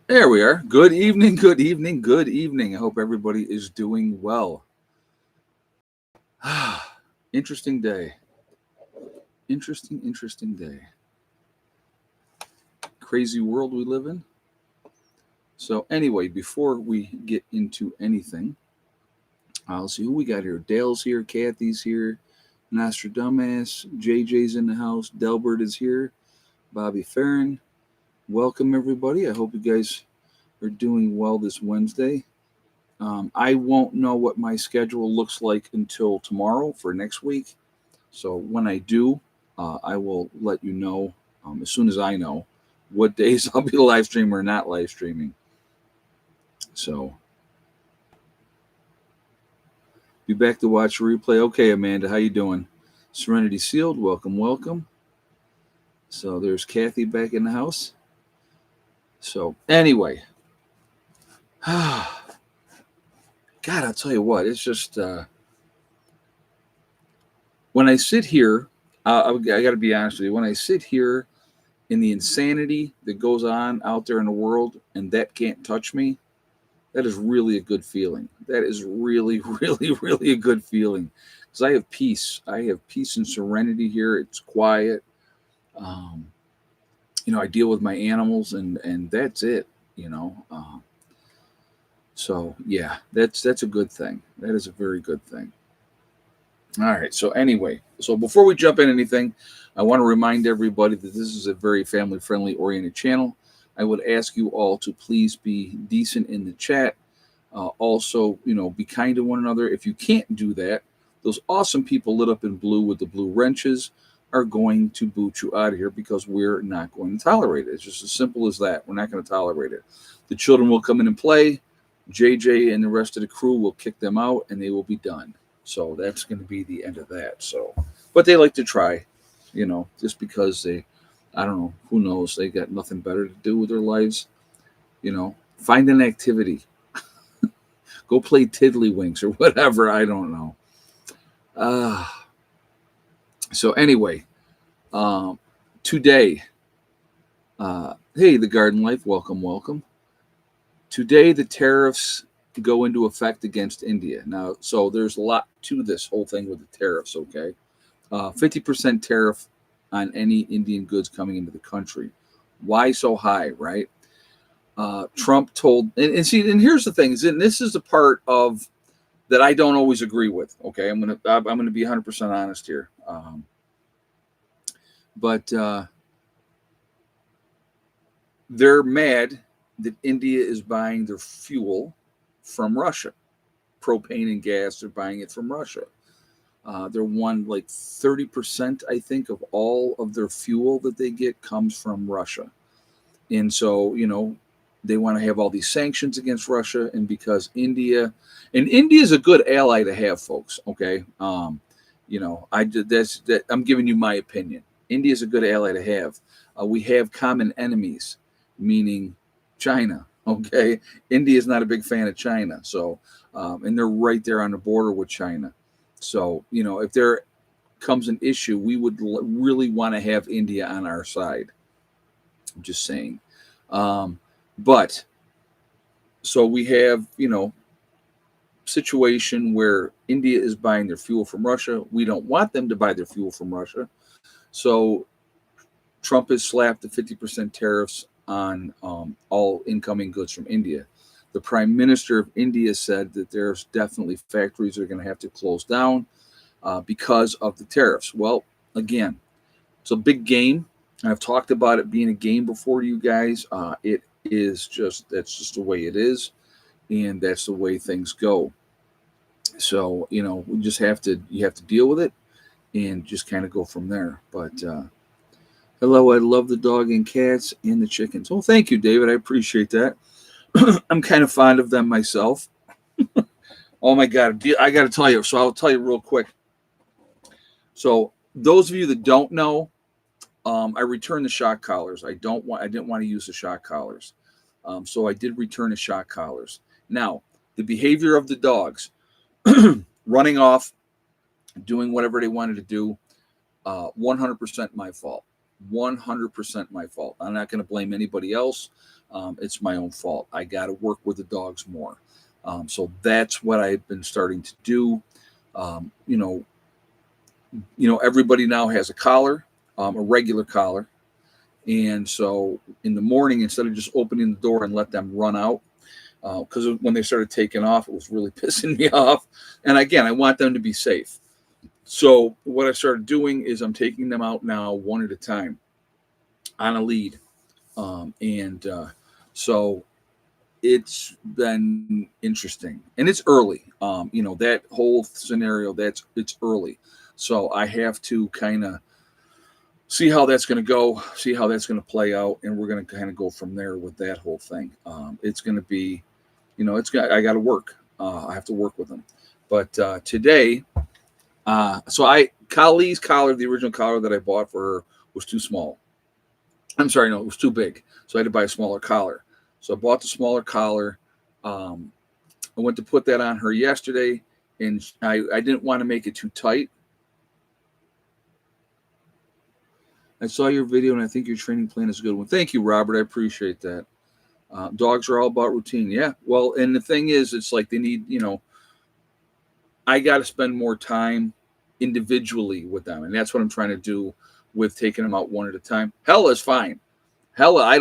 There we are. Good evening, good evening, good evening. I hope everybody is doing well. Interesting day. Interesting day. Crazy world we live in. So, anyway, before we get into anything, I'll see who we got here. Dale's here, Kathy's here, Nostradamus, JJ's in the house, Delbert is here, Bobby Farron. Welcome, everybody. I hope you guys are doing well this Wednesday. I won't know what my schedule looks like until tomorrow for next week. So when I do, I will let you know as soon as I know what days I'll be live streaming or not live streaming. So be back to watch a replay. Okay, Amanda, how you doing? Serenity Sealed, welcome. So there's Kathy back in the house. So anyway, God, I'll tell you what, it's just when I sit here, I got to be honest with you. When I sit here in the insanity that goes on out there in the world, and that can't touch me, that is really a good feeling. That is really, really a good feeling because I have peace. I have peace and serenity here. It's quiet. Um, I deal with my animals, and that's it. So yeah, that's a good thing. That is a very good thing. All right. So anyway, before we jump in anything, I want to remind everybody that this is a very family-friendly oriented channel. I would ask you all to please be decent in the chat. Also, be kind to one another. If you can't do that, those awesome people lit up in blue with the blue wrenches are going to boot you out of here because we're not going to tolerate it. It's just as simple as that. We're not going to tolerate it. The children will come in and play. JJ and the rest of the crew will kick them out, and they will be done. So that's going to be the end of that. So, but they like to try, just because I don't know, who knows? They got nothing better to do with their lives. Find an activity. Go play tiddlywinks or whatever. I don't know. So anyway, today, hey, the Garden Life, welcome. Today, the tariffs go into effect against India. Now, so there's a lot to this whole thing with the tariffs, okay? 50% tariff on any Indian goods coming into the country. Why so high, right? Trump told, and here's the thing, and this is the part of that I don't always agree with. Okay, I'm gonna be 100% honest here, but they're mad that India is buying their fuel from Russia, propane and gas. They're buying it from Russia. They're 30%, I think, of all of their fuel that they get comes from Russia, and so they want to have all these sanctions against Russia, and because India is a good ally to have, folks. Okay, I'm giving you my opinion. India is a good ally to have. We have common enemies, meaning China. Okay, India is not a big fan of China, so and they're right there on the border with China. So if there comes an issue, we would really want to have India on our side. I'm just saying. But so we have, situation where India is buying their fuel from Russia. We don't want them to buy their fuel from Russia. So Trump has slapped the 50% tariffs on all incoming goods from India. The Prime Minister of India said that there's definitely factories that are going to have to close down because of the tariffs. Well, again, it's a big game. I've talked about it being a game before you guys. It is that's just the way it is, and that's the way things go. So we just have to deal with it and just kind of go from there. But hello, I love the dog and cats and the chickens. Oh, thank you, David. I appreciate that. I'm kind of fond of them myself. Oh my God, I got to tell you. So I'll tell you real quick. So those of you that don't know, I returned the shock collars. I didn't want to use the shock collars. So I did return the shock collars. Now, the behavior of the dogs, running off, doing whatever they wanted to do, 100% my fault. 100% my fault. I'm not going to blame anybody else. It's my own fault. I got to work with the dogs more. So that's what I've been starting to do. Um, you know, everybody now has a collar, a regular collar, and so in the morning, instead of just opening the door and let them run out, because when they started taking off, it was really pissing me off. And again, I want them to be safe. So what I started doing is I'm taking them out now one at a time on a lead. And so it's been interesting, and it's early. That whole scenario, it's early. So I have to kind of see how that's going to go, see how that's going to play out, and we're going to kind of go from there with that whole thing. It's going to be, I got to work. I have to work with them. But today, Kali's collar, the original collar that I bought for her, was too small. I'm sorry, no, it was too big. So I had to buy a smaller collar. So I bought the smaller collar. I went to put that on her yesterday, and I didn't want to make it too tight. I saw your video, and I think your training plan is a good one. Thank you, Robert. I appreciate that. Dogs are all about routine. Yeah. Well, and the thing is, it's like they need, I got to spend more time individually with them. And that's what I'm trying to do with taking them out one at a time. Hella's fine. Hella, I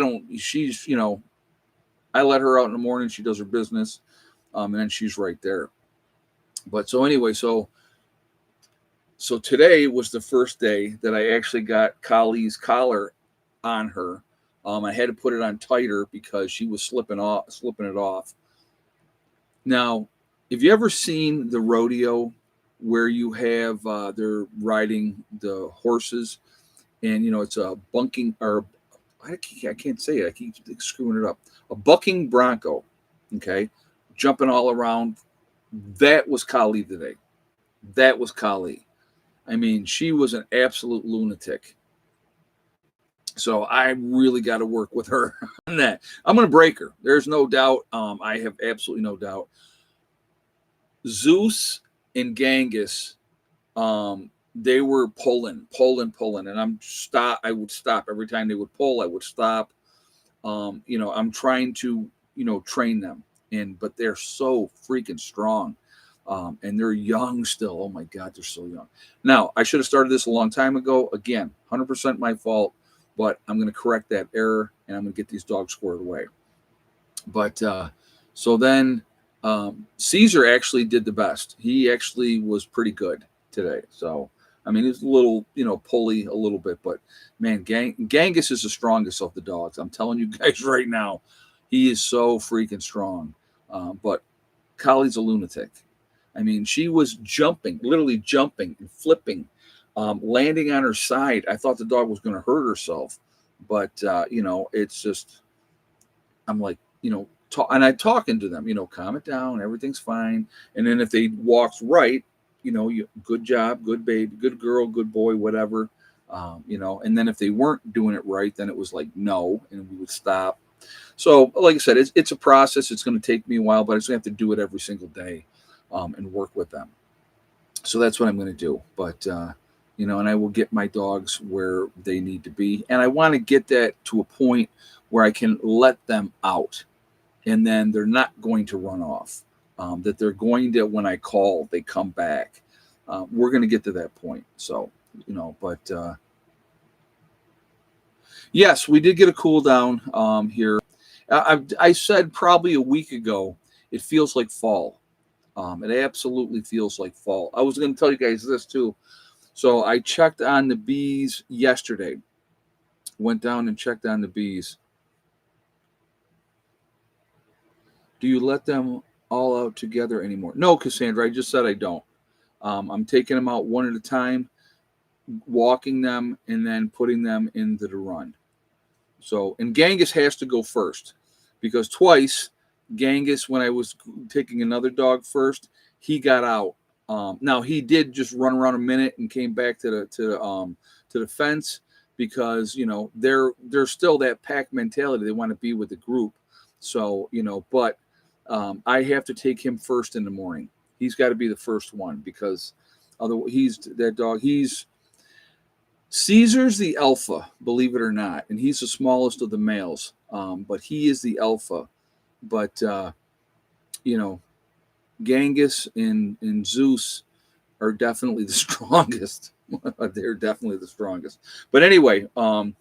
let her out in the morning. She does her business. And then she's right there. But so anyway, so today was the first day that I actually got Kali's collar on her. I had to put it on tighter because she was slipping it off. Now, have you ever seen the rodeo where you have they're riding the horses, and it's a bunking, or I can't say it. I keep screwing it up. A bucking bronco, okay, jumping all around. That was Kali today. That was Kali. I mean, she was an absolute lunatic. So I really got to work with her on that. I'm going to break her. There's no doubt. I have absolutely no doubt. Zeus and Genghis, they were pulling, and I would stop every time they would pull. I would stop. I'm trying to, train them, but they're so freaking strong. And they're young still. Oh my God, they're so young. Now, I should have started this a long time ago. Again, 100% my fault, but I'm going to correct that error, and I'm going to get these dogs squared away. But so then Caesar actually did the best. He actually was pretty good today. So, I mean, he's a little, pulley a little bit, but man, Genghis is the strongest of the dogs. I'm telling you guys right now, he is so freaking strong. But Kali's a lunatic. I mean, she was jumping, literally jumping and flipping, landing on her side. I thought the dog was going to hurt herself, but it's just, I'm like, and I'm talking to them, calm it down, everything's fine. And then if they walked right, good job, good baby, good girl, good boy, whatever, and then if they weren't doing it right, then it was like, no, and we would stop. So like I said, it's a process. It's going to take me a while, but I just have to do it every single day. And work with them. So that's what I'm going to do. But, and I will get my dogs where they need to be. And I want to get that to a point where I can let them out, and then they're not going to run off. That they're going to, when I call, they come back. We're going to get to that point. So, but yes, we did get a cool down here. I said probably a week ago, it feels like fall. It absolutely feels like fall. I was going to tell you guys this too. So I checked on the bees yesterday. Went down and checked on the bees. Do you let them all out together anymore? No, Cassandra, I just said I don't. I'm taking them out one at a time, walking them, and then putting them into the run. So, and Genghis has to go first, because twice Genghis, when I was taking another dog first, he got out. Now he did just run around a minute and came back to the fence, because they're still that pack mentality. They want to be with the group. So but I have to take him first in the morning. He's got to be the first one, because otherwise he's that dog. Caesar's the alpha, believe it or not, and he's the smallest of the males. But he is the alpha. But you know, Genghis and Zeus are definitely the strongest. They're definitely the strongest. But anyway, so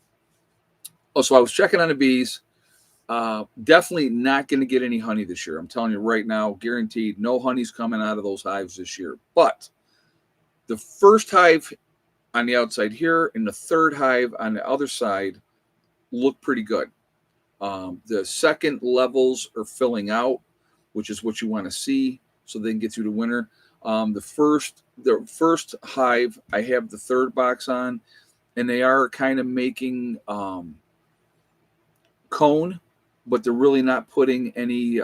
I was checking on the bees. Definitely not going to get any honey this year. I'm telling you right now, guaranteed, no honey's coming out of those hives this year. But the first hive on the outside here and the third hive on the other side look pretty good. The second levels are filling out, which is what you want to see, so they can get through the winter. The first hive, I have the third box on, and they are kind of making cone, but they're really not putting any.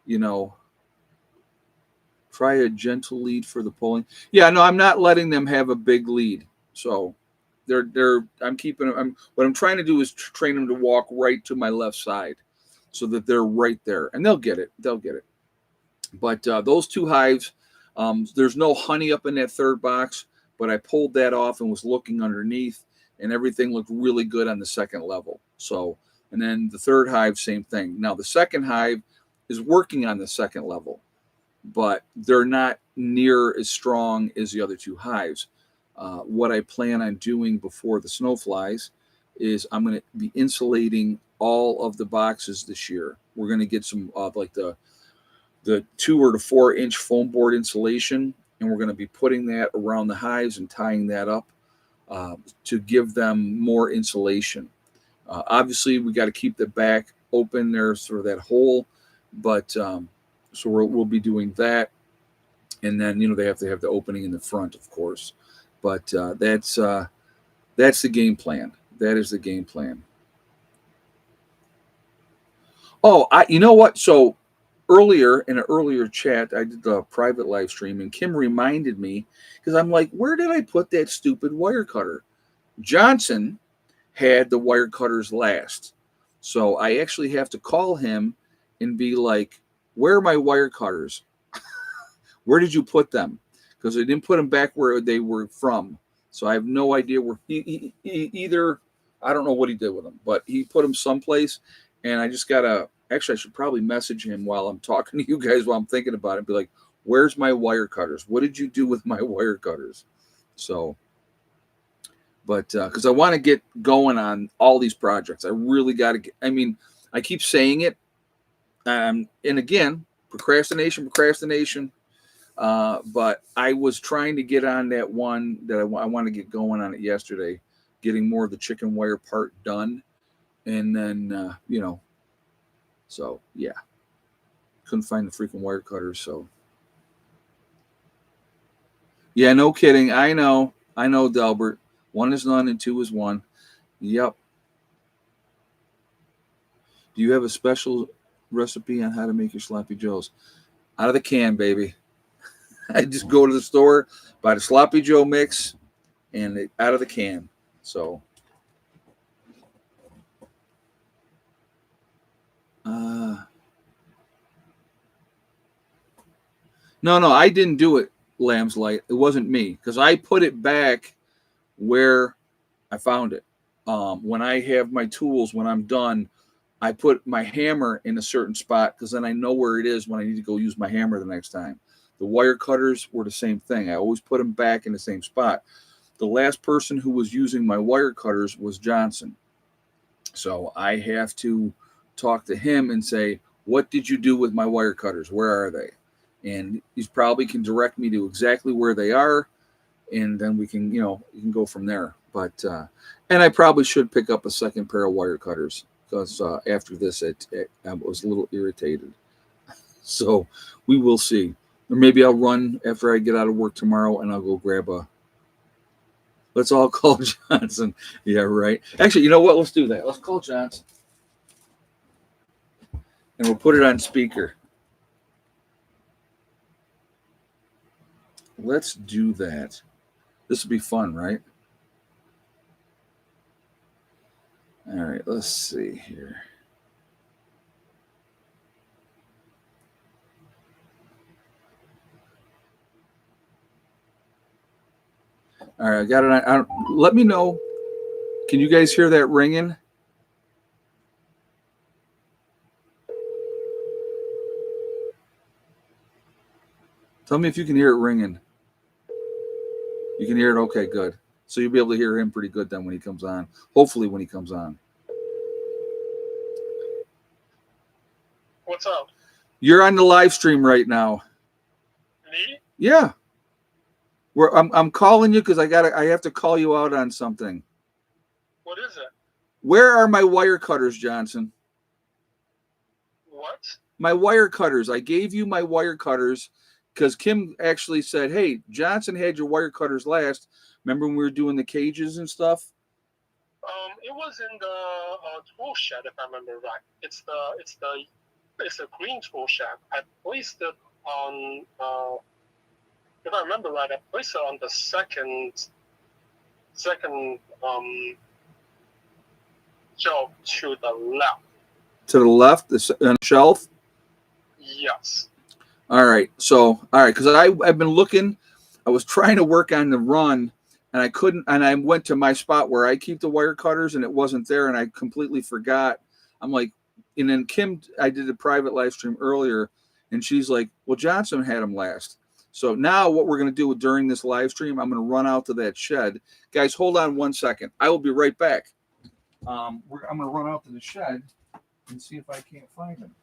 You know, try a gentle lead for the polling. Yeah, no, I'm not letting them have a big lead. So they're I'm keeping I'm what I'm trying to do is train them to walk right to my left side so that they're right there, and they'll get it. They'll get it. But those two hives, there's no honey up in that third box, but I pulled that off and was looking underneath, and everything looked really good on the second level. So, and then the third hive, same thing. Now the second hive is working on the second level, but they're not near as strong as the other two hives. What I plan on doing before the snow flies is I'm going to be insulating all of the boxes this year. We're going to get some like the 2 or to 4 inch foam board insulation, and we're going to be putting that around the hives and tying that up to give them more insulation. Obviously, we got to keep the back open. There's sort of that hole, but so we'll be doing that, and then they have to have the opening in the front, of course. But that's the game plan. That is the game plan. Oh, you know what? So earlier in an earlier chat, I did a private live stream, and Kim reminded me because I'm like, where did I put that stupid wire cutter? Johnson had the wire cutters last, so I actually have to call him and be like, where are my wire cutters? Where did you put them? Because I didn't put them back where they were from. So I have no idea where he either, I don't know what he did with them, but he put them someplace. And I just got to, actually, I should probably message him while I'm talking to you guys while I'm thinking about it. Be like, where's my wire cutters? What did you do with my wire cutters? So, but because I want to get going on all these projects. I really got to get, I mean, I keep saying it. And again, procrastination. But I was trying to get on that one that I want to get going on it yesterday, getting more of the chicken wire part done. And then, so yeah, couldn't find the freaking wire cutters. So yeah, no kidding. I know, Delbert. 1 is none and 2 is 1. Yep. Do you have a special recipe on how to make your sloppy joes? Out of the can, baby. I just go to the store, buy the sloppy joe mix, and out of the can. So, no, I didn't do it, Lamb's Light. It wasn't me because I put it back where I found it. When I have my tools, when I'm done, I put my hammer in a certain spot because then I know where it is when I need to go use my hammer the next time. The wire cutters were the same thing. I always put them back in the same spot. The last person who was using my wire cutters was Johnson. So I have to talk to him and say, what did you do with my wire cutters? Where are they? And he probably can direct me to exactly where they are. And then we can, you can go from there. But, and I probably should pick up a second pair of wire cutters because after this, I was a little irritated. So we will see. Or maybe I'll run after I get out of work tomorrow and I'll go grab a. Let's all call Johnson. Yeah, right. Actually, you know what? Let's do that. Let's call Johnson. And we'll put it on speaker. Let's do that. This will be fun, right? All right, let's see here. All right, I got it. Let me know. Can you guys hear that ringing? Tell me if you can hear it ringing. You can hear it? Okay, good. So you'll be able to hear him pretty good then when he comes on. Hopefully, when he comes on. What's up? You're on the live stream right now. Me? Yeah. I'm calling you because I have to call you out on something. What is it? Where are my wire cutters, Johnson? What? My wire cutters. I gave you my wire cutters because Kim actually said, "Hey, Johnson had your wire cutters last. Remember when we were doing the cages and stuff?" It was in the tool shed, if I remember right. It's a green tool shed. I placed it on, if I remember right, I placed it on the second shelf to the left. To the left, on the shelf. Yes. All right. So, all right, because I've been looking. I was trying to work on the run, and I couldn't. And I went to my spot where I keep the wire cutters, and it wasn't there, and I completely forgot. I'm like, and then Kim, I did a private live stream earlier, and she's like, "Well, Johnson had them last." So now what we're going to do during this live stream, I'm going to run out to that shed. Guys, hold on 1 second. I will be right back. I'm going to run out to the shed and see if I can't find them.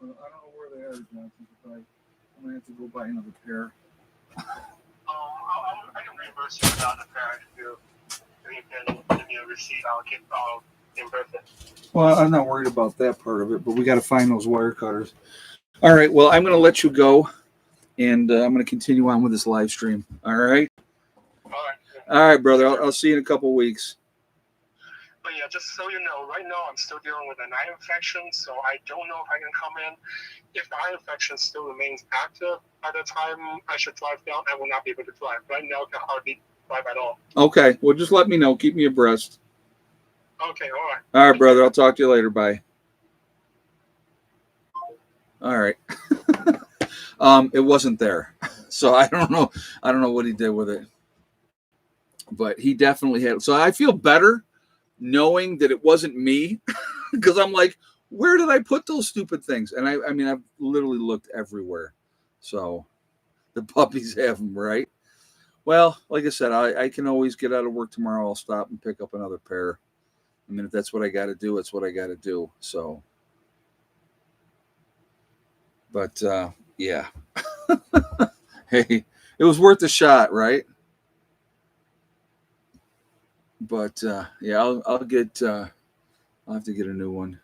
Well, I don't know where they are, Johnson. I'm gonna have to go buy another pair. I can reimburse you without the pair if you can give me a receipt. I'll reimburse it. Well, I'm not worried about that part of it, but we got to find those wire cutters. All right. Well, I'm going to let you go, and I'm going to continue on with this live stream. All right. All right, brother. I'll see you in a couple of weeks. But yeah, just so you know, right now I'm still dealing with an eye infection, so I don't know if I can come in. If the eye infection still remains active by the time I should drive down, I will not be able to drive. Right now, I can hardly drive at all. Okay. Well, just let me know. Keep me abreast. Okay. All right. All right, brother. I'll talk to you later. Bye. All right. It wasn't there, so I don't know. I don't know what he did with it, but he definitely had. So I feel better knowing that it wasn't me, because I'm like, where did I put those stupid things? And I mean, I've literally looked everywhere. So the puppies have them, right? Well, like I said, I can always get out of work tomorrow. I'll stop and pick up another pair. I mean, if that's what I got to do, it's what I got to do. So, but yeah. Hey, it was worth a shot, right? But yeah, I'll get I'll have to get a new one.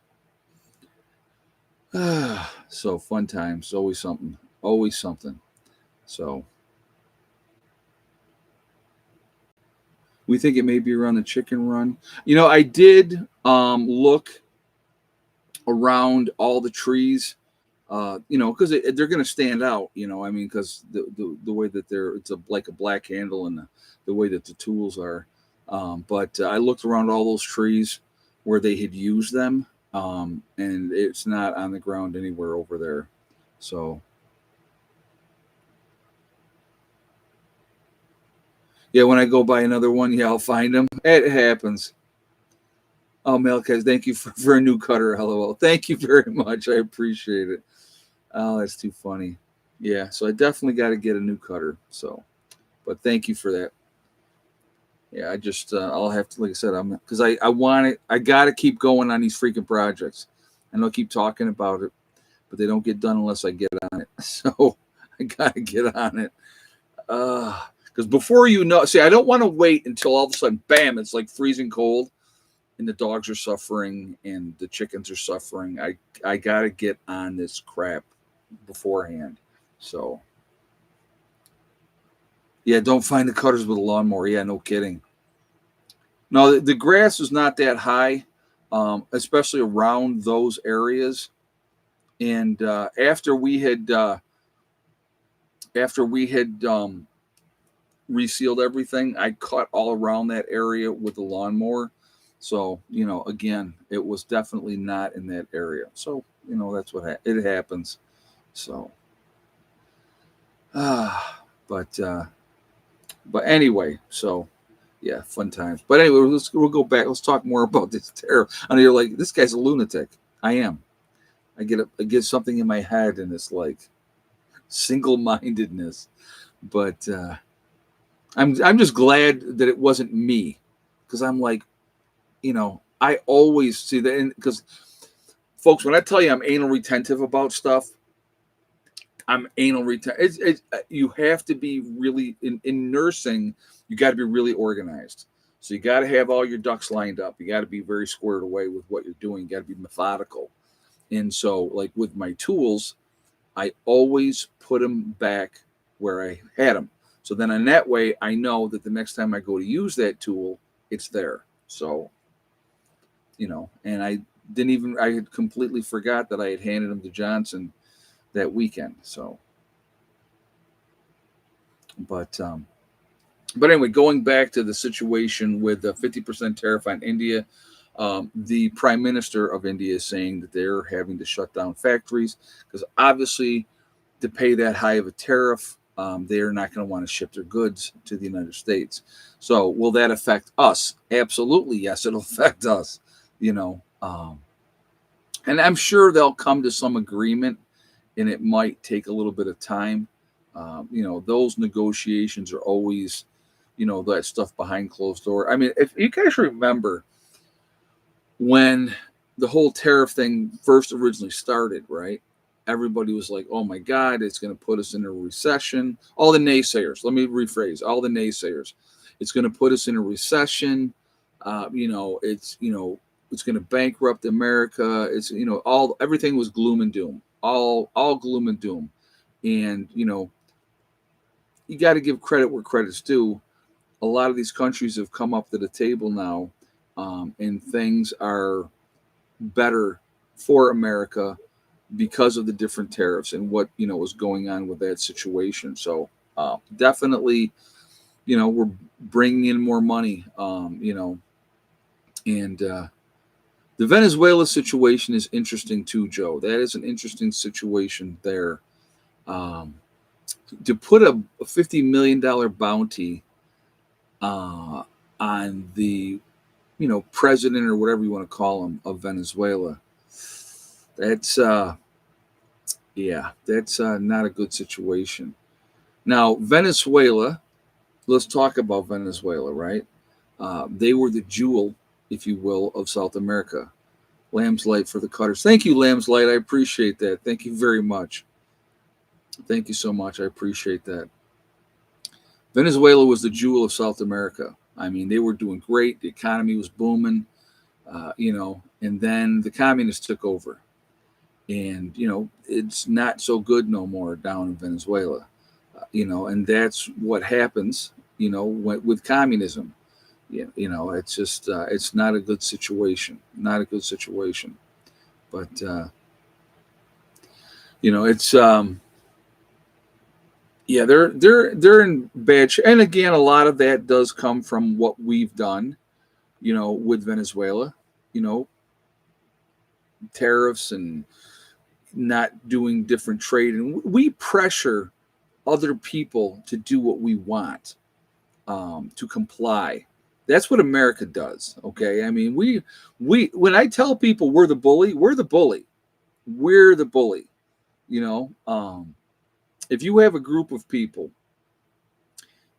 So fun times, always something, always something. So we think it may be around the chicken run. You know, I did look around all the trees. You know, because they're going to stand out. You know, I mean, because the way that it's like a black handle, and the way that the tools are. But I looked around all those trees where they had used them, and it's not on the ground anywhere over there. So yeah, when I go buy another one, yeah, I'll find them. It happens. Oh, Melkez, thank you for a new cutter. LOL. Thank you very much. I appreciate it. Oh, that's too funny. Yeah, so I definitely got to get a new cutter. So, but thank you for that. Yeah, I just I'll have to, like I said, because I want it. I got to keep going on these freaking projects. I know I keep talking about it, but they don't get done unless I get on it. So I got to get on it. Because before you know, see, I don't want to wait until all of a sudden, bam, it's like freezing cold, and the dogs are suffering and the chickens are suffering. I got to get on this crap beforehand. So yeah, don't find the cutters with a lawnmower. Yeah, no kidding. No, the grass is not that high, especially around those areas. And after we had resealed everything, I cut all around that area with the lawnmower. So you know, again, it was definitely not in that area. So you know, that's what it happens. So, but anyway, so yeah, fun times. But anyway, we'll go back. Let's talk more about this tariff. I know you're like, this guy's a lunatic. I am. I get something in my head, and it's like single-mindedness. But I'm just glad that it wasn't me, because I'm like, you know, I always see that, because folks, when I tell you I'm anal retentive about stuff, I'm anal retentive. You have to be really in nursing. You got to be really organized. So you got to have all your ducks lined up. You got to be very squared away with what you're doing. You got to be methodical. And so, like with my tools, I always put them back where I had them. So then, in that way, I know that the next time I go to use that tool, it's there. So, you know, and I had completely forgot that I had handed them to Johnson that weekend. So, but anyway, going back to the situation with the 50% tariff on India, the prime minister of India is saying that they're having to shut down factories, because obviously to pay that high of a tariff, they're not going to want to ship their goods to the United States. So will that affect us? Absolutely, yes, it'll affect us. You know, and I'm sure they'll come to some agreement, and it might take a little bit of time. You know, those negotiations are always, you know, that stuff behind closed door. I mean, if you guys remember when the whole tariff thing first originally started, right? everybody was like, oh my God, it's going to put us in a recession. All the naysayers, let me rephrase, all the naysayers. It's going to put us in a recession. It's going to bankrupt America. It's, everything was gloom and doom, all gloom and doom. And, you got to give credit where credit's due. A lot of these countries have come up to the table now, and things are better for America because of the different tariffs and what was going on with that situation. So definitely, we're bringing in more money. And the Venezuela situation is interesting too, Joe. That is an interesting situation there. Um, to put a $50 million bounty on the president or whatever you want to call him of Venezuela, that's that's not a good situation. Now, Venezuela, let's talk about Venezuela, right? They were the jewel, if you will, of South America. Lamb's Light for the Cutters. Thank you, Lamb's Light. I appreciate that. Thank you very much. Thank you so much. I appreciate that. Venezuela was the jewel of South America. I mean, they were doing great. The economy was booming, and then the communists took over. And, it's not so good no more down in Venezuela, and that's what happens, with communism. Yeah, it's just, it's not a good situation, not a good situation. But, it's, yeah, they're in bad shape. And again, a lot of that does come from what we've done, with Venezuela, you know, tariffs and not doing different trade, and we pressure other people to do what we want, to comply. That's what America does. Okay, I mean, we when I tell people we're the bully, we're the bully, we're the bully. You know, if you have a group of people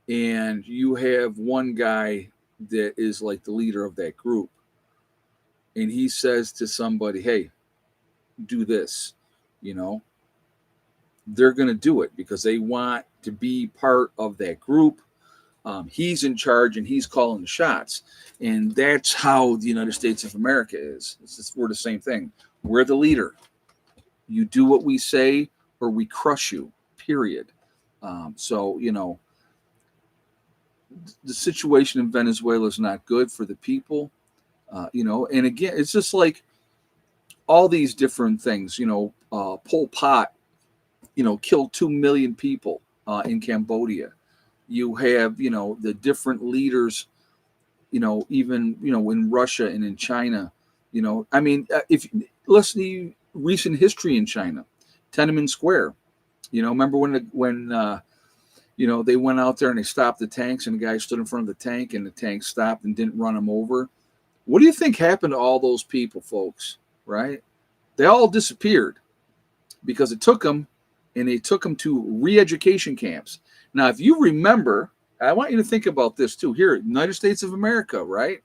and you have one guy that is like the leader of that group, and he says to somebody, "Hey, do this," you know, they're going to do it because they want to be part of that group. He's in charge and he's calling the shots. And that's how the United States of America is. We're the same thing. We're the leader. You do what we say or we crush you, period. So, the situation in Venezuela is not good for the people. And again, it's just like all these different things, Pol Pot, killed 2 million people in Cambodia. You have, the different leaders, even, in Russia and in China, I mean, if listen to recent history in China, Tiananmen Square, remember when they went out there and they stopped the tanks and the guy stood in front of the tank and the tank stopped and didn't run him over. What do you think happened to all those people, folks? Right? They all disappeared because it took them, and they took them to re-education camps. Now, if you remember, I want you to think about this too. Here, United States of America, right?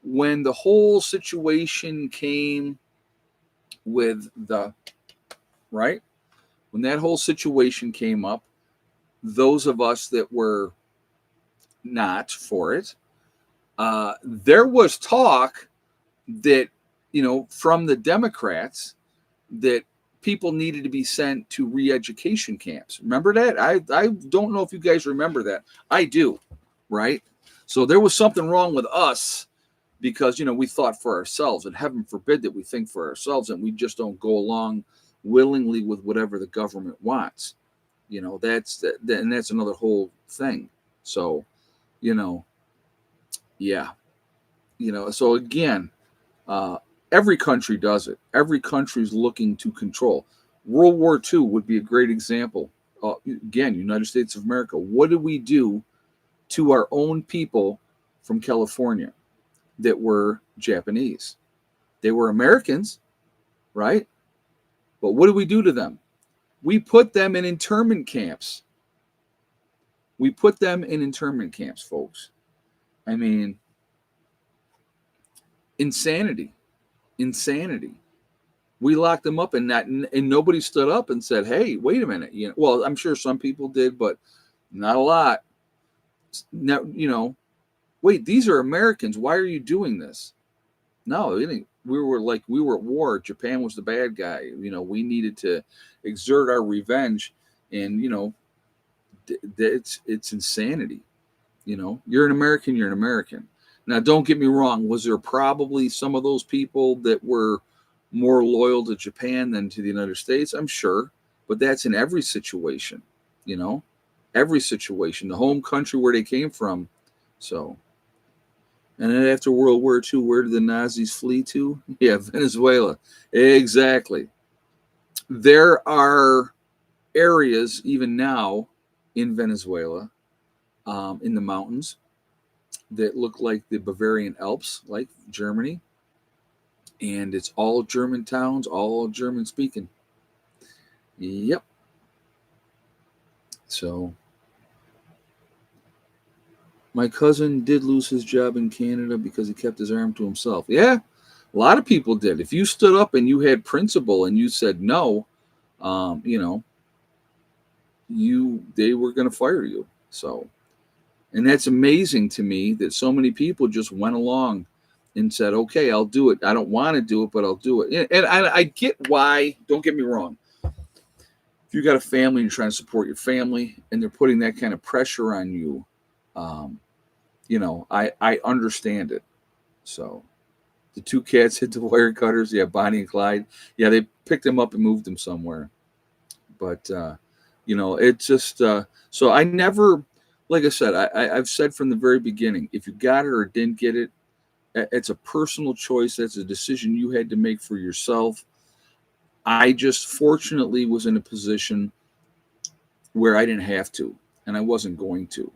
When the whole situation came with right? When that whole situation came up, those of us that were not for it, there was talk that, from the Democrats, that people needed to be sent to re-education camps. Remember that? I don't know if you guys remember that. I do, right? So there was something wrong with us because, we thought for ourselves, and heaven forbid that we think for ourselves and we just don't go along willingly with whatever the government wants. And that's another whole thing. So, yeah, so again, every country does it. Every country is looking to control. World War II would be a great example. Again, United States of America. What did we do to our own people from California that were Japanese? They were Americans, right? But what did we do to them? We put them in internment camps. We put them in internment camps, folks. I mean, insanity. We locked them up, and nobody stood up and said, "Hey, wait a minute." Well, I'm sure some people did, but not a lot. Now, wait, these are Americans. Why are you doing this? No, we were at war. Japan was the bad guy. We needed to exert our revenge, and it's insanity. You're an American. You're an American. Now, don't get me wrong. Was there probably some of those people that were more loyal to Japan than to the United States? I'm sure, but that's in every situation. You know, every situation. The home country where they came from. So. And then after World War II, where did the Nazis flee to? Yeah, Venezuela. Exactly. There are areas, even now, in Venezuela, in the mountains, that look like the Bavarian Alps, like Germany. And it's all German towns, all German speaking. Yep. So, my cousin did lose his job in Canada because he kept his arm to himself. Yeah, a lot of people did. If you stood up and you had principle and you said no, um, you know, they were going to fire you. So, and that's amazing to me that so many people just went along and said, "Okay, I'll do it. I don't want to do it, but I'll do it." And I get why. Don't get me wrong. If you got a family and you're trying to support your family, and they're putting that kind of pressure on you, um, I understand it. So the two cats hit the wire cutters. Yeah, Bonnie and Clyde. Yeah, they picked them up and moved them somewhere. But it's just so I never, like I said, I've said from the very beginning, if you got it or didn't get it, it's a personal choice. That's a decision you had to make for yourself. I just fortunately was in a position where I didn't have to, and I wasn't going to.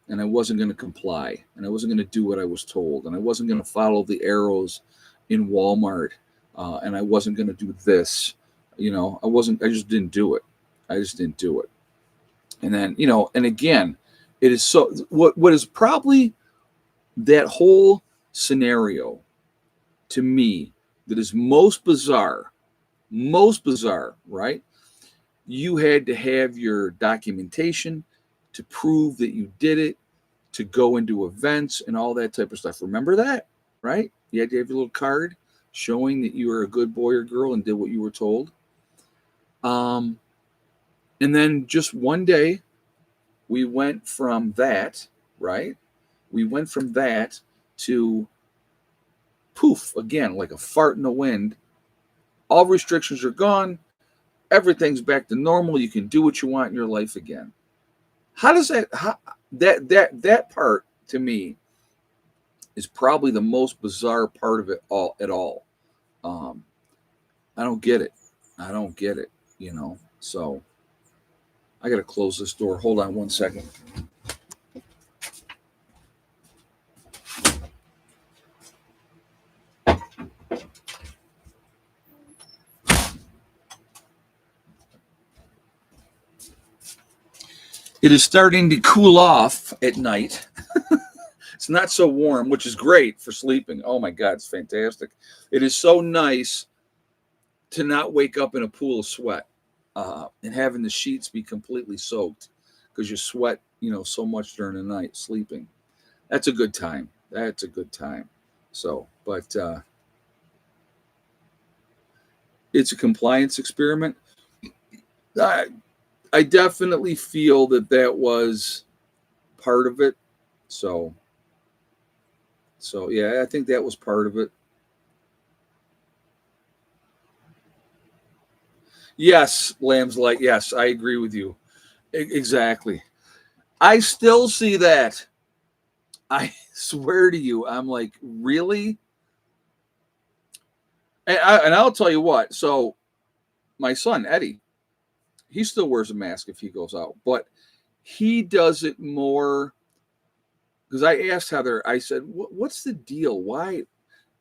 And I wasn't going to comply, and I wasn't going to do what I was told, and I wasn't going to follow the arrows in Walmart, and I wasn't going to do this. I wasn't. I just didn't do it. I just didn't do it. And then, and again, it is so. What is probably that whole scenario to me that is most bizarre, right? You had to have your documentation to prove that you did it, to go into events and all that type of stuff. Remember that, right? You had to have your little card showing that you were a good boy or girl and did what you were told. And then just one day, we went from that, right? We went from that to poof, again, like a fart in the wind. All restrictions are gone. Everything's back to normal. You can do what you want in your life again. How does that part to me is probably the most bizarre part of it all at all. Um, I don't get it. I don't get it. So I got to close this door. Hold on one second. It is starting to cool off at night. It's not so warm, which is great for sleeping. Oh my God, it's fantastic. It is so nice to not wake up in a pool of sweat and having the sheets be completely soaked because you sweat, so much during the night sleeping. That's a good time. That's a good time. So, but it's a compliance experiment. I, I definitely feel that was part of it. So, yeah, I think that was part of it. Yes, Lamb's Light. Yes, I agree with you. Exactly. I still see that. I swear to you, I'm like, really? And I'll tell you what. So, my son, Eddie, he still wears a mask if he goes out, but he does it more because I asked Heather, I said, what's the deal? Why?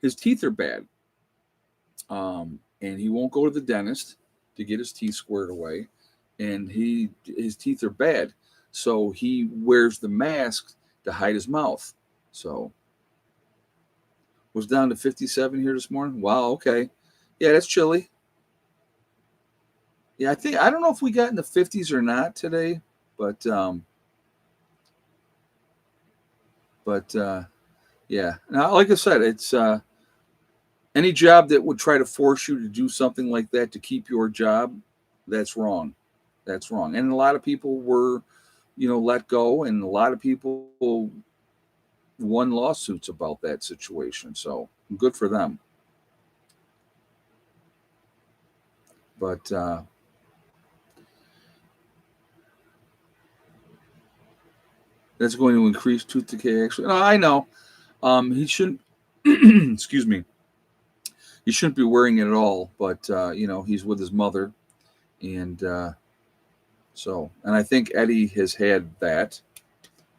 His teeth are bad. And he won't go to the dentist to get his teeth squared away. And his teeth are bad. So he wears the mask to hide his mouth. So was down to 57 here this morning. Wow, okay. Yeah, that's chilly. Yeah, I don't know if we got in the 50s or not today, but but yeah. Now, like I said, it's any job that would try to force you to do something like that to keep your job, that's wrong. That's wrong. And a lot of people were, let go, and a lot of people won lawsuits about that situation. So good for them. But that's going to increase tooth decay. Actually, no, I know. He shouldn't. Excuse me. He shouldn't be wearing it at all. But he's with his mother, and and I think Eddie has had that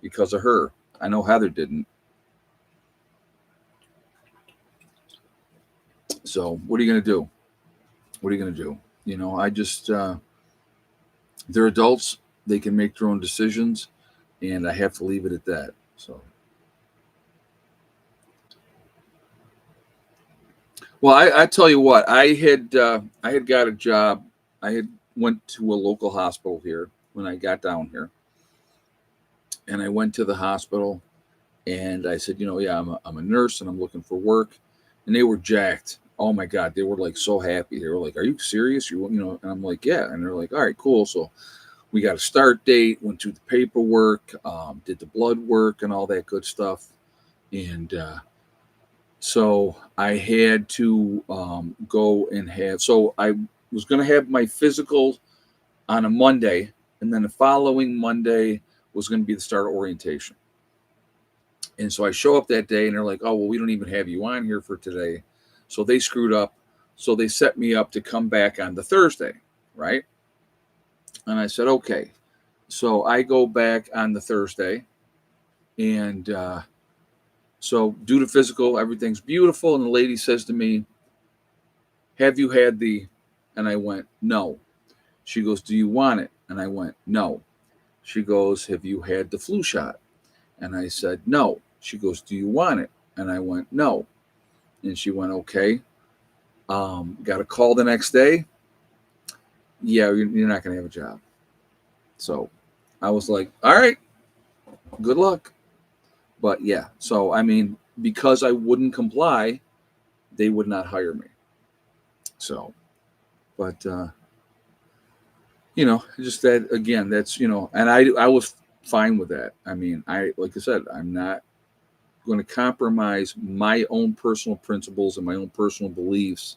because of her. I know Heather didn't. So what are you going to do? What are you going to do? I just they're adults. They can make their own decisions, and I have to leave it at that. So, well, I tell you what, I had got a job. I had went to a local hospital here when I got down here, and I went to the hospital and I said, yeah, I'm a nurse and I'm looking for work, and they were jacked. Oh my God, they were like so happy. They were like, "Are you serious? And I'm like, "Yeah," and they're like, "All right, cool." So we got a start date, went through the paperwork, did the blood work and all that good stuff, and so I had to go and have. So I was going to have my physical on a Monday, and then the following Monday was going to be the start of orientation. And so I show up that day, and they're like, "Oh, well, we don't even have you on here for today." So they screwed up. So they set me up to come back on the Thursday, right? And I said, "Okay." So I go back on the Thursday, and so do the physical. Everything's beautiful, and the lady says to me, "Have you had the?" And I went, "No." She goes, "Do you want it?" And I went, "No." She goes, "Have you had the flu shot?" And I said, "No." She goes, "Do you want it?" And I went, "No." And she went, "Okay." Got a call the next day. Yeah, you're not going to have a job. So I was like, "All right, good luck." But yeah, so I mean, because I wouldn't comply, they would not hire me. So, but just that again. That's and I was fine with that. I mean, like I said, I'm not going to compromise my own personal principles and my own personal beliefs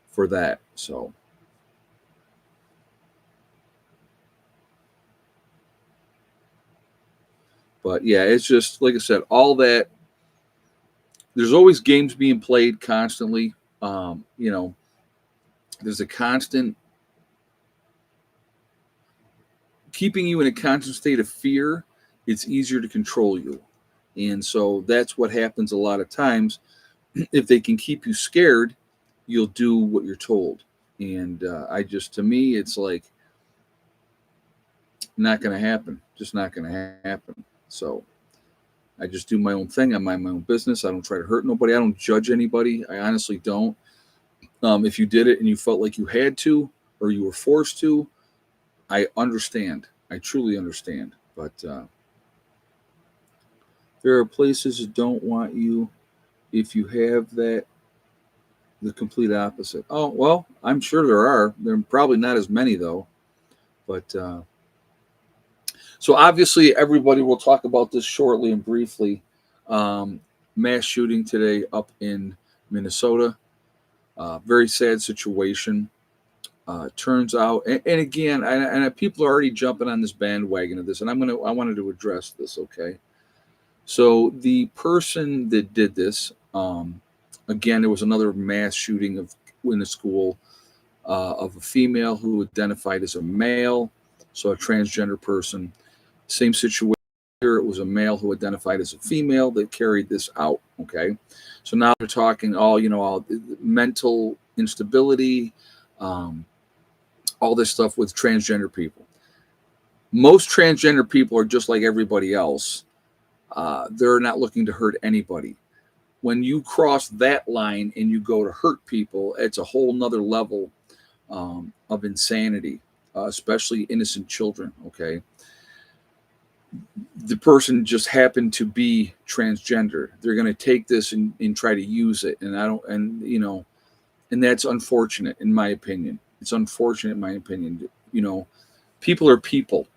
for that. So, but yeah, it's just like I said, all that. There's always games being played constantly. Um, you know, there's a constant keeping you in a constant state of fear. It's easier to control you, and so that's what happens a lot of times. If they can keep you scared, you'll do what you're told. And to me, it's like not going to happen. Just not going to happen. So I just do my own thing. I mind my own business. I don't try to hurt nobody. I don't judge anybody. I honestly don't. If you did it and you felt like you had to or you were forced to, I understand. I truly understand. But there are places that don't want you if you have that, the complete opposite. Oh, well, I'm sure there are. There are probably not as many, though. But so obviously, everybody will talk about this shortly and briefly. Um, Mass shooting today up in Minnesota. Very sad situation. Turns out, and again, people are already jumping on this bandwagon of this, and I wanted to address this. Okay, so the person that did this, again, there was another mass shooting in a school of a female who identified as a male, so a transgender person. Same situation here. It was a male who identified as a female that carried this out. Okay, so now they're talking all mental instability, um, all this stuff with transgender people. Most transgender people are just like everybody else. They're not looking to hurt anybody. When you cross that line and you go to hurt people, it's a whole nother level of insanity, especially innocent children. Okay, the person just happened to be transgender. They're going to take this and try to use it, and I don't, and and that's unfortunate in my opinion. It's unfortunate in my opinion. People are people.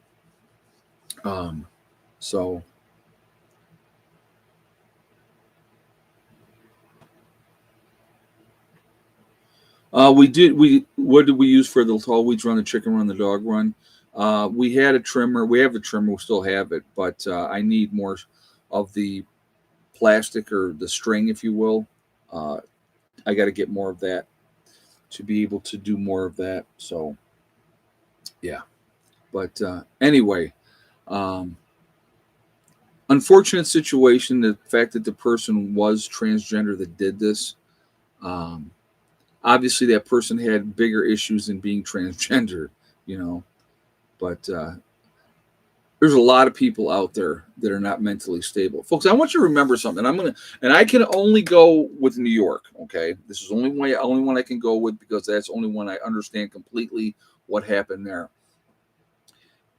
Um, so we did. We what did we use for the tall weeds run, the chicken run, the dog run? We had a trimmer. We have a trimmer. We still have it, but I need more of the plastic or the string, if you will. Uh, I got to get more of that to be able to do more of that. So yeah. But anyway, um, unfortunate situation. The fact that the person was transgender that did this. Um, Obviously, that person had bigger issues than being transgender. You know, but there's a lot of people out there that are not mentally stable, folks. I want you to remember something. And I can only go with New York. Okay, this is only one I can go with because that's the only one I understand completely what happened there.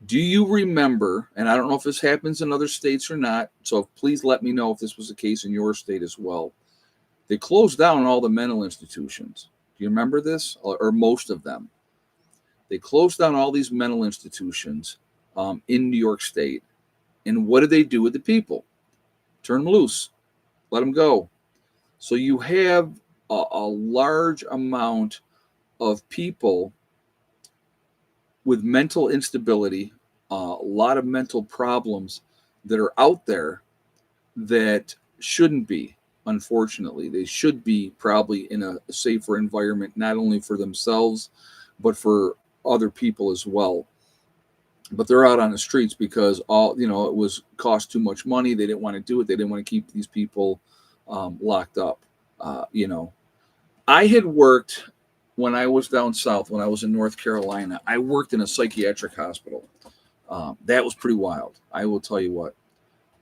Do you remember? And I don't know if this happens in other states or not. So please let me know if this was the case in your state as well. They closed down all the mental institutions. Do you remember this, or most of them? They closed down all these mental institutions in New York State. And what did they do with the people? Turn them loose, let them go. So you have a large amount of people with mental instability, a lot of mental problems that are out there that shouldn't be. Unfortunately, they should be probably in a safer environment, not only for themselves, but for other people as well. But they're out on the streets because it was cost too much money. They didn't want to do it. They didn't want to keep these people locked up. I had worked when I was down south, when I was in North Carolina. I worked in a psychiatric hospital. That was pretty wild. I will tell you what.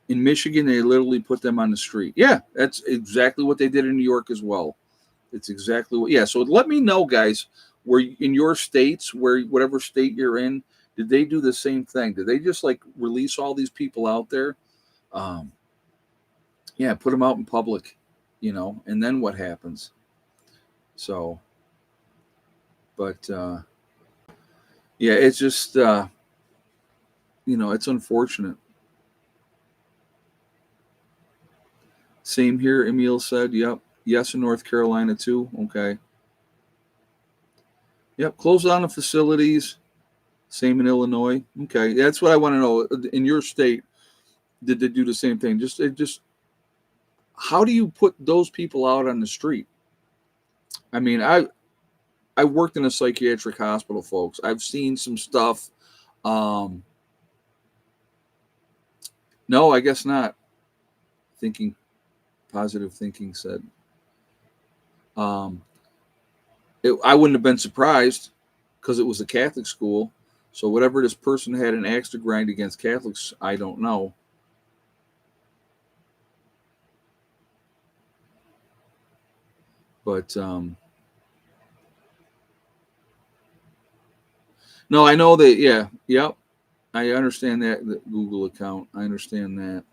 In Michigan, they literally put them on the street. Yeah, that's exactly what they did in New York as well. It's exactly what. Yeah. So let me know, guys, where in your states, where whatever state you're in, did they do the same thing? Did they just like release all these people out there? Um, yeah, put them out in public, and then what happens? So, but yeah, it's just it's unfortunate. Same here, Emil said. Yep. Yes, in North Carolina too. Okay. Yep. Close down the facilities. Same in Illinois. Okay. That's what I want to know. In your state, did they do the same thing? Just how do you put those people out on the street? I mean, I worked in a psychiatric hospital, folks. I've seen some stuff. Um, no, I guess not. Thinking positive thinking said. Um, I wouldn't have been surprised because it was a Catholic school. So whatever this person had an axe to grind against Catholics, I don't know. But no, I know that. Yeah, yep. I understand that the Google account. I understand that.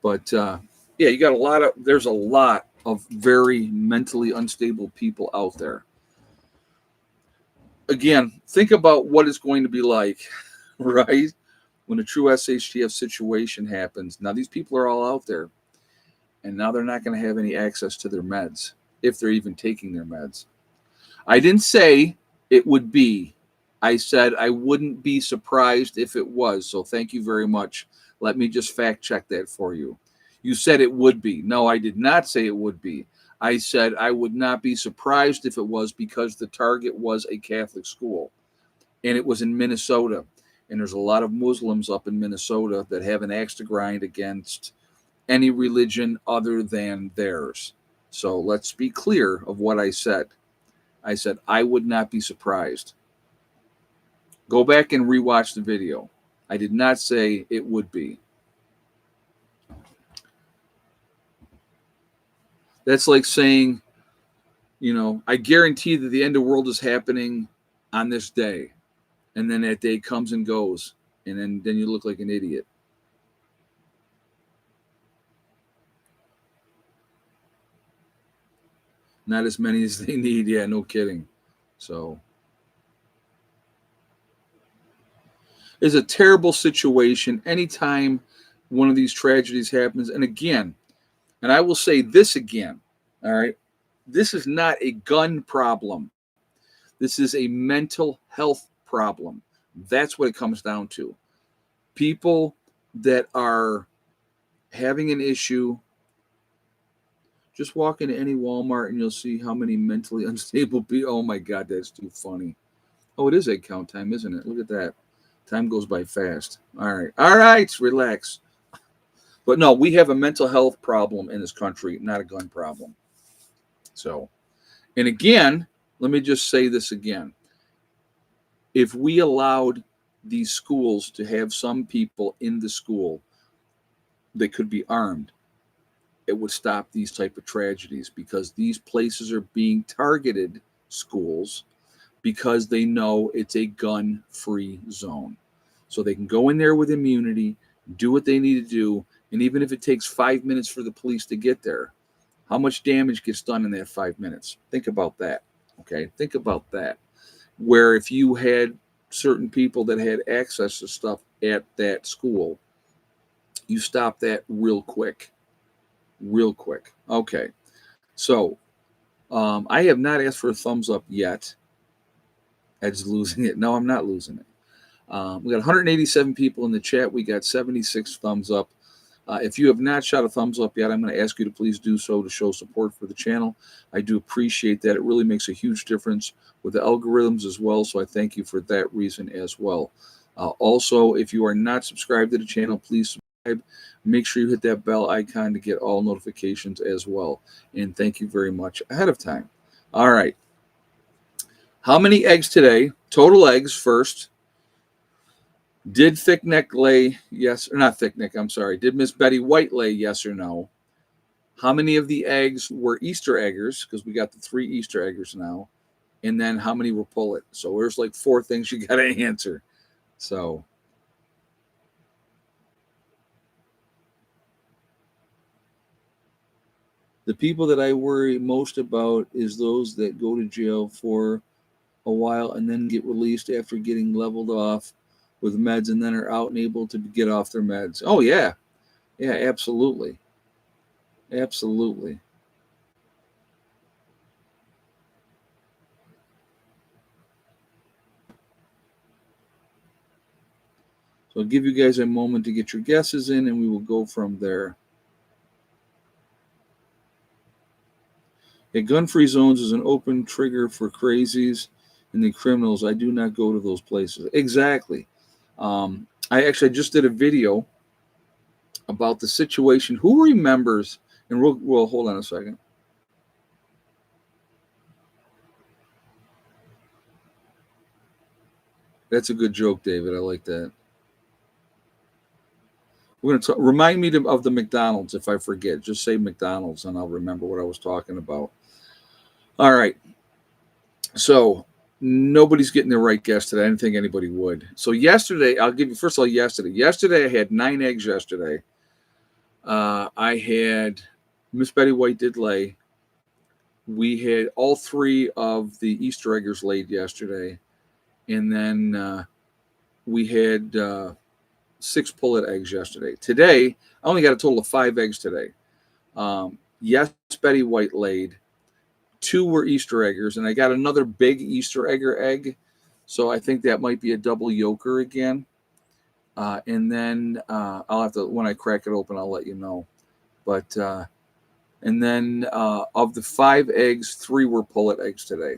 But yeah, you got a lot of. There's a lot of very mentally unstable people out there. Again, think about what it's going to be like, right? When a true SHTF situation happens. Now these people are all out there, and now they're not going to have any access to their meds if they're even taking their meds. I didn't say it would be. I said I wouldn't be surprised if it was. So thank you very much. Let me just fact check that for you. You said it would be. No, I did not say it would be. I said I would not be surprised if it was because the target was a Catholic school and it was in Minnesota. And there's a lot of Muslims up in Minnesota that have an axe to grind against any religion other than theirs. So let's be clear of what I said. I said I would not be surprised. Go back and rewatch the video. I did not say it would be. That's like saying, I guarantee that the end of the world is happening on this day. And then that day comes and goes. And then you look like an idiot. Not as many as they need. Yeah, no kidding. So it's a terrible situation anytime one of these tragedies happens. And again, and I will say this again, all right, this is not a gun problem. This is a mental health problem. That's what it comes down to. People that are having an issue, just walk into any Walmart and you'll see how many mentally unstable people. Oh my God, that's too funny. Oh, it is egg count time, isn't it? Look at that. Time goes by fast. All right, relax. But no, we have a mental health problem in this country, not a gun problem. So, and again, let me just say this again. If we allowed these schools to have some people in the school that could be armed, it would stop these type of tragedies, because these places are being targeted, schools, because they know it's a gun-free zone. So they can go in there with immunity, do what they need to do, and even if it takes 5 minutes for the police to get there, how much damage gets done in that 5 minutes? Think about that, okay? Think about that. Where if you had certain people that had access to stuff at that school, you stop that real quick. Real quick. Okay. So I have not asked for a thumbs up yet. Ed's losing it. No, I'm not losing it. We got 187 people in the chat. We got 76 thumbs up. If you have not shot a thumbs up yet, I'm going to ask you to please do so to show support for the channel. I do appreciate that. It really makes a huge difference with the algorithms as well, so I thank you for that reason as well. Also, if you are not subscribed to the channel, please subscribe. Make sure you hit that bell icon to get all notifications as well. And thank you very much ahead of time. All right. How many eggs today? Total eggs first. Did Thick Neck lay yes or not? Thick Neck, I'm sorry. Did Miss Betty White lay yes or no? How many of the eggs were Easter eggers? Because we got the 3 Easter eggers now. And then how many were pullet? So there's like 4 things you got to answer. So the people that I worry most about is those that go to jail for a while and then get released after getting leveled off with meds and then are out and able to get off their meds. Oh, yeah. Yeah, absolutely. Absolutely. So I'll give you guys a moment to get your guesses in and we will go from there. A gun-free zones is an open trigger for crazies and the criminals. I do not go to those places. Exactly. I just did a video about the situation. Who remembers? And we'll hold on a second. That's a good joke, David. I like that. We're going to remind me of the McDonald's if I forget. Just say McDonald's and I'll remember what I was talking about. All right. So nobody's getting the right guess today. I didn't think anybody would. So yesterday, I'll give you first of all yesterday. Yesterday I had 9 eggs yesterday. I had Miss Betty White did lay. We had all 3 of the Easter eggers laid yesterday. And then we had 6 pullet eggs yesterday. Today, I only got a total of 5 eggs today. Yes, Betty White laid. 2 were Easter eggers, and I got another big Easter egger egg. So I think that might be a double yolker again. And then I'll have to, when I crack it open, I'll let you know. But, and then of the 5 eggs, 3 were pullet eggs today.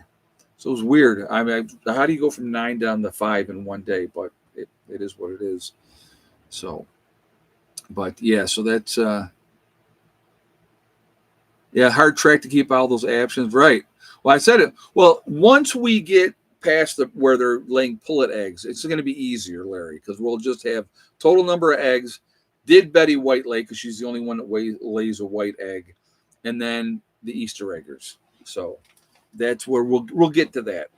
So it was weird. I mean, how do you go from 9 down to 5 in one day? But it is what it is. So, but yeah, so that's, yeah, hard track to keep all those options. Right. Well, I said it. Well, once we get past where they're laying pullet eggs, it's going to be easier, Larry, because we'll just have total number of eggs. Did Betty White lay, because she's the only one that lays a white egg, and then the Easter eggers. So That's where we'll get to that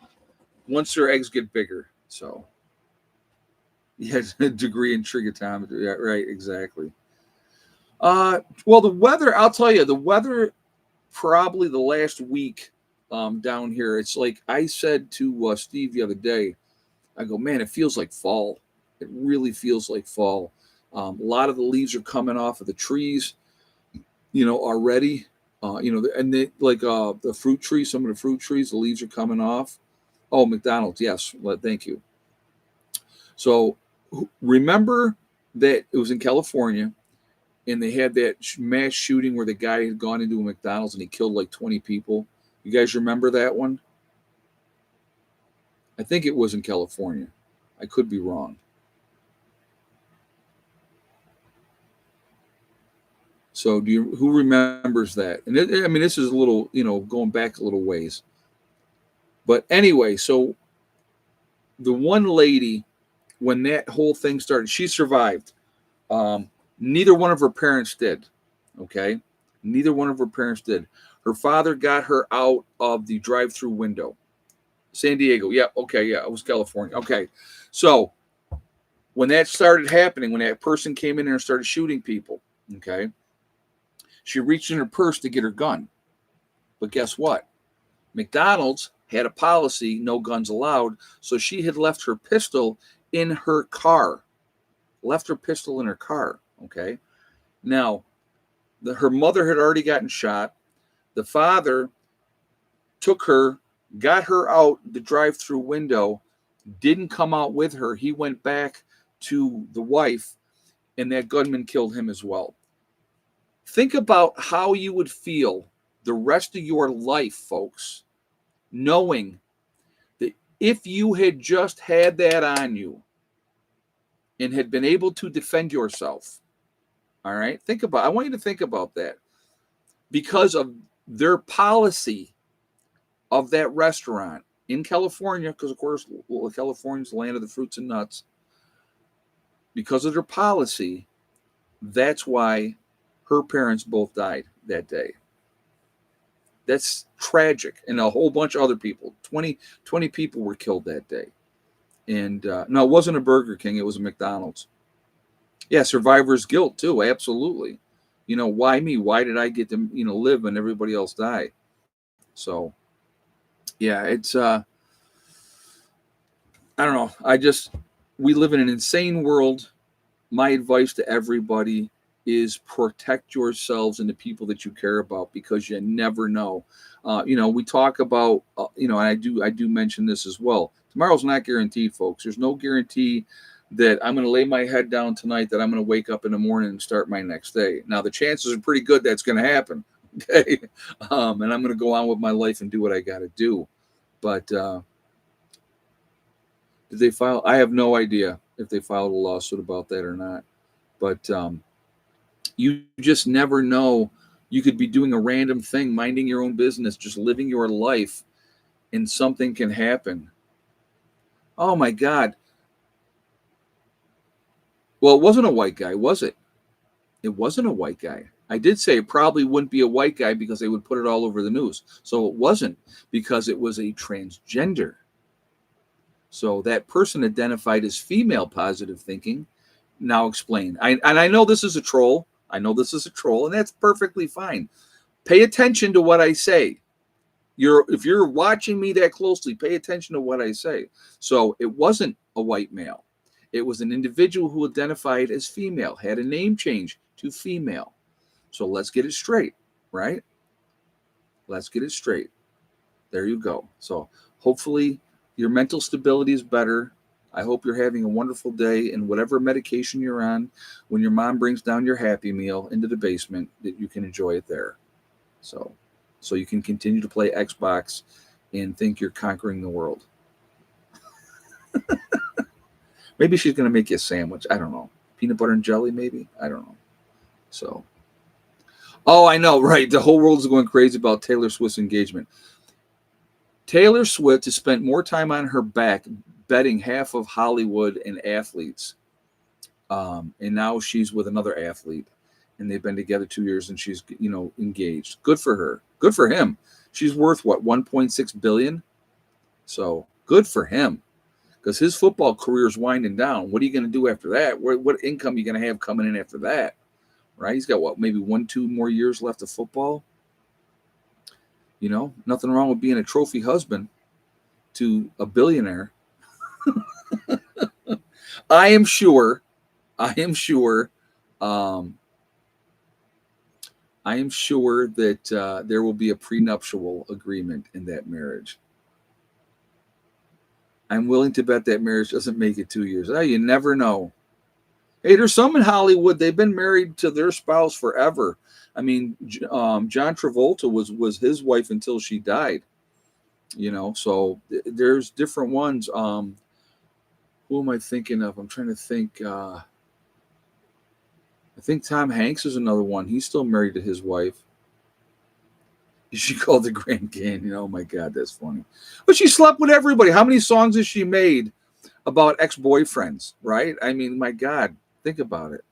once their eggs get bigger. So, yeah, a degree in trigonometry. Yeah, right, exactly. Well, the weather. I'll tell you, the weather probably the last week down here. It's like I said to Steve the other day. I go, man, it feels like fall. It really feels like fall. A lot of the leaves are coming off of the trees, already. And they, like the fruit trees, some of the fruit trees, the leaves are coming off. Oh, McDonald's, yes, thank you. So remember that it was in California, and they had that mass shooting where the guy had gone into a McDonald's and he killed like 20 people. You guys remember that one? I think it was in California. I could be wrong. So who remembers that? And I mean, this is a little, going back a little ways. But anyway, so the one lady, when that whole thing started, she survived. Neither one of her parents did. Okay, neither one of her parents did. Her father got her out of the drive-through window. San Diego, yeah, okay, yeah, it was California. Okay, so when that started happening, when that person came in there and started shooting people, okay, she reached in her purse to get her gun. But guess what? McDonald's had a policy, no guns allowed, so she had left her pistol in her car. Left her pistol in her car, okay? Now, her mother had already gotten shot. The father took her, got her out the drive-through window, didn't come out with her. He went back to the wife, and that gunman killed him as well. Think about how you would feel the rest of your life, folks, knowing that if you had just had that on you and had been able to defend yourself, all right? I want you to think about that. Because of their policy of that restaurant in California, because of course, California's the land of the fruits and nuts. Because of their policy, that's why her parents both died that day. That's tragic. And a whole bunch of other people, 20 people were killed that day. And no, it wasn't a Burger King. It was a McDonald's. Yeah, survivor's guilt too. Absolutely. Why me? Why did I get to, live and everybody else die? So, yeah, it's, I don't know. We live in an insane world. My advice to everybody is protect yourselves and the people that you care about, because you never know. We talk about, and I do mention this as well. Tomorrow's not guaranteed, folks. There's no guarantee that I'm going to lay my head down tonight, that I'm going to wake up in the morning and start my next day. Now, the chances are pretty good that's going to happen. Okay. And I'm going to go on with my life and do what I got to do. But did they file? I have no idea if they filed a lawsuit about that or not. But you just never know. You could be doing a random thing, minding your own business, just living your life, and something can happen. Oh my God. Well, it wasn't a white guy, was it? It wasn't a white guy. I did say it probably wouldn't be a white guy because they would put it all over the news. So it wasn't, because it was a transgender. So that person identified as female positive thinking. Now explain. I know this is a troll. And that's perfectly fine. Pay attention to what I say. If you're watching me that closely, pay attention to what I say. So it wasn't a white male. It was an individual who identified as female, had a name change to female. So let's get it straight, right? Let's get it straight. There you go. So hopefully your mental stability is better. I hope you're having a wonderful day, and whatever medication you're on, when your mom brings down your Happy Meal into the basement, that you can enjoy it there. So you can continue to play Xbox and think you're conquering the world. Maybe she's going to make you a sandwich. I don't know. Peanut butter and jelly, maybe? I don't know. So, oh, I know, right. The whole world is going crazy about Taylor Swift's engagement. Taylor Swift has spent more time on her back betting half of Hollywood and athletes. And now she's with another athlete. And they've been together 2 years, and she's, engaged. Good for her. Good for him. She's worth what, 1.6 billion. So good for him, because his football career is winding down. What are you going to do after that? What income are you going to have coming in after that? Right? He's got what, maybe 1-2 more years left of football. You know, nothing wrong with being a trophy husband to a billionaire. I am sure. Um, I am sure that there will be a prenuptial agreement in that marriage. I'm willing to bet that marriage doesn't make it 2 years. Oh, you never know. Hey, there's some in Hollywood. They've been married to their spouse forever. I mean, John Travolta was his wife until she died. You know, so there's different ones. Who am I thinking of? I'm trying to think. I think Tom Hanks is another one. He's still married to his wife. She called the Grand Canyon. Oh my God, that's funny. But she slept with everybody. How many songs has she made about ex-boyfriends? Right? I mean, my God, think about it.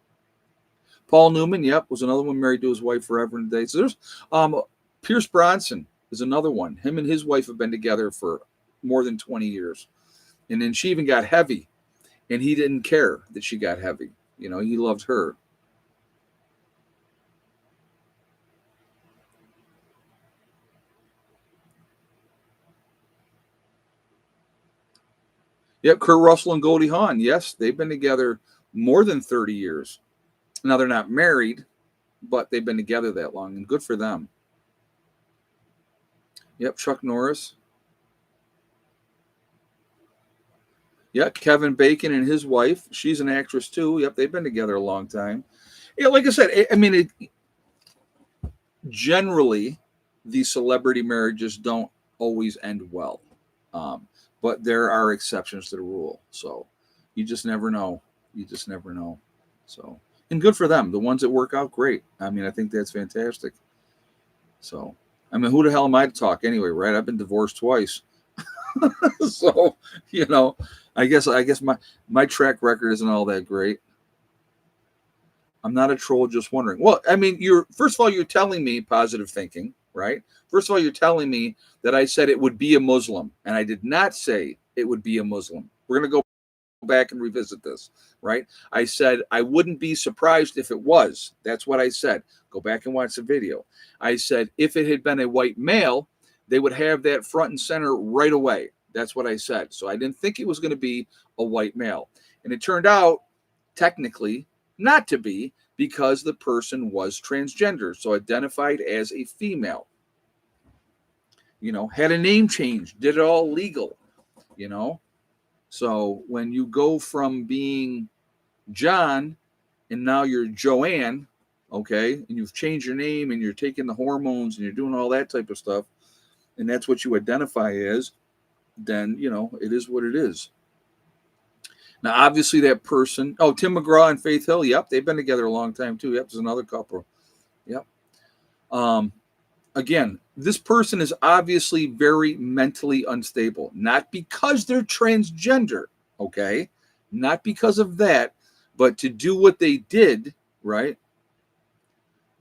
Paul Newman, yep, was another one, married to his wife forever and a day. So there's Pierce Bronson is another one. Him and his wife have been together for more than 20 years. And then she even got heavy, and he didn't care that she got heavy. You know, he loved her. Yep, Kurt Russell and Goldie Hawn. Yes, they've been together more than 30 years. Now they're not married, but they've been together that long, and good for them. Yep, Chuck Norris. Yep, Kevin Bacon and his wife. She's an actress too. Yep, they've been together a long time. Yeah, like I said, I mean, generally, these celebrity marriages don't always end well. But there are exceptions to the rule. So you just never know. You just never know. So, and good for them. The ones that work out, great. I mean, I think that's fantastic. So, I mean, who the hell am I to talk anyway, right? I've been divorced twice. So, you know, I guess my track record isn't all that great. I'm not a troll, just wondering. Well, I mean, first of all, you're telling me positive thinking, right? First of all, you're telling me that I said it would be a Muslim, and I did not say it would be a Muslim. We're going to go back and revisit this, right? I said I wouldn't be surprised if it was. That's what I said. Go back and watch the video. I said if it had been a white male, they would have that front and center right away. That's what I said. So I didn't think it was going to be a white male. And it turned out, technically, not to be, because the person was transgender, so identified as a female. You know, had a name change, did it all legal, you know. So when you go from being John and now you're Joanne, okay, and you've changed your name and you're taking the hormones and you're doing all that type of stuff, and that's what you identify as, then, you know, it is what it is. Now, obviously, that person, Tim McGraw and Faith Hill, yep, they've been together a long time too. Yep, there's another couple. Yep. Again, this person is obviously very mentally unstable, not because they're transgender, okay? Not because of that, but to do what they did, right?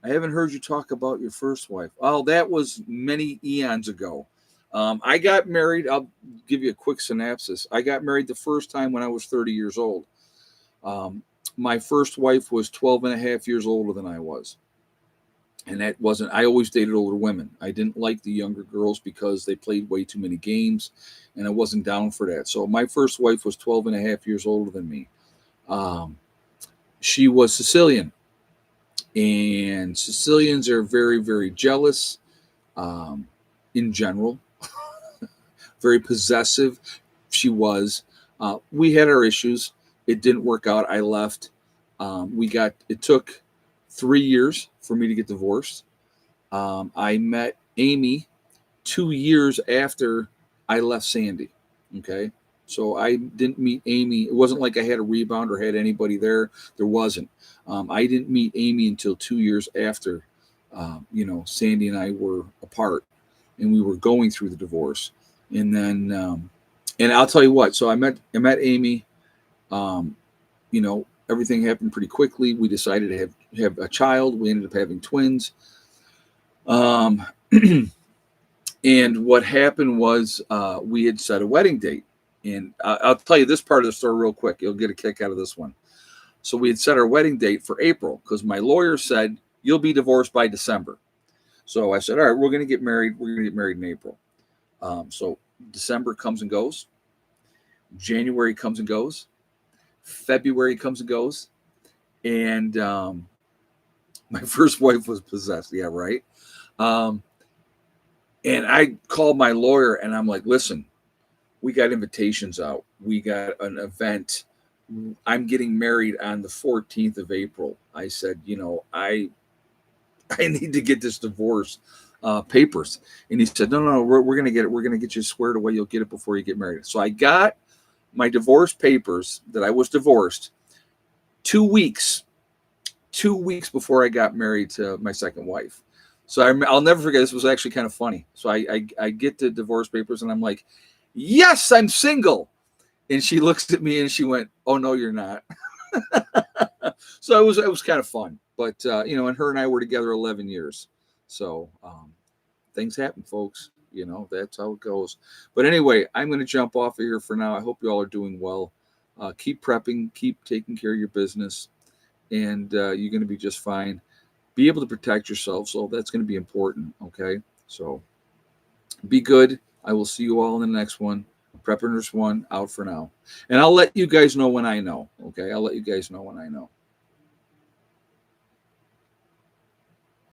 I haven't heard you talk about your first wife. Oh, that was many eons ago. I got married. I'll give you a quick synopsis. I got married the first time when I was 30 years old. My first wife was 12 and a half years older than I was. And that wasn't, I always dated older women. I didn't like the younger girls because they played way too many games, and I wasn't down for that. So my first wife was 12 and a half years older than me. She was Sicilian, and Sicilians are very, very jealous in general. Very possessive. She was. We had our issues. It didn't work out. I left. It took 3 years for me to get divorced. I met Amy 2 years after I left Sandy. Okay. So I didn't meet Amy. It wasn't like I had a rebound or had anybody there. There wasn't. I didn't meet Amy until 2 years after, Sandy and I were apart and we were going through the divorce. And then, and I'll tell you what, so I met Amy, everything happened pretty quickly. We decided to have a child. We ended up having twins. And And what happened was we had set a wedding date. And I'll tell you this part of the story real quick. You'll get a kick out of this one. So we had set our wedding date for April because my lawyer said, you'll be divorced by December. So I said, all right, we're going to get married. We're going to get married in April. So December comes and goes. January comes and goes. February comes and goes. And my first wife was possessed. Yeah, right. And I called my lawyer and I'm like, listen, we got invitations out. We got an event. I'm getting married on the 14th of April. I said, I need to get this divorce papers. And he said, no, we're going to get it. We're going to get you squared away. You'll get it before you get married. So I got my divorce papers that I was divorced 2 weeks before I got married to my second wife. So I'll never forget. This was actually kind of funny. So I get the divorce papers and I'm like, yes, I'm single. And she looks at me and she went, oh, no, you're not. So it was kind of fun. But, and her and I were together 11 years. So things happen, folks. That's how it goes. But anyway, I'm going to jump off of here for now. I hope you all are doing well. Keep prepping. Keep taking care of your business. And you're going to be just fine. Be able to protect yourself. So that's going to be important. Okay. So be good. I will see you all in the next one. Preppers 1 out for now. And I'll let you guys know when I know. Okay. I'll let you guys know when I know.